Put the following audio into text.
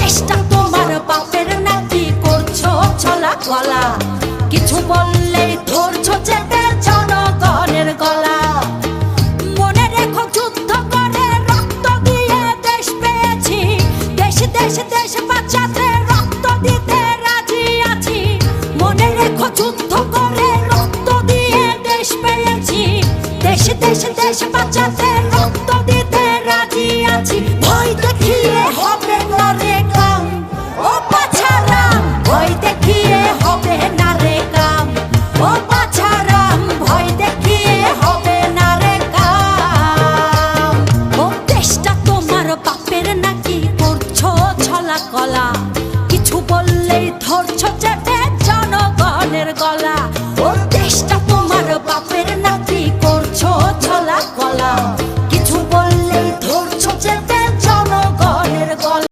দেশটা তোমার বাপের নাকি করছো ছলা গলা, কিছু বললেই ধরছো চেপে জনগণের গলা। মনে রেখো যুদ্ধ করে রক্ত দিয়ে দেশ পেয়েছি, দেশ দেশ দেশ বাঁচাতে রক্ত দিতে রাজি আছি। মনে রেখো যুদ্ধ করে রক্ত দিয়ে দেশ পেয়েছি, দেশ দেশ দেশ বাঁচাতে রক্ত দিতে রাজি আছি। ভয় দেখিয়ে হবে না রে কাম, ও বাছারাম ভয় দেখিয়ে হবে না রে কাম, ও বাছারাম ভয় দেখিয়ে হবে না রে কাম। ও দেশটা তোমার বাপের নাকি করছো ছলা কলা, কিছু বললেই ধরছো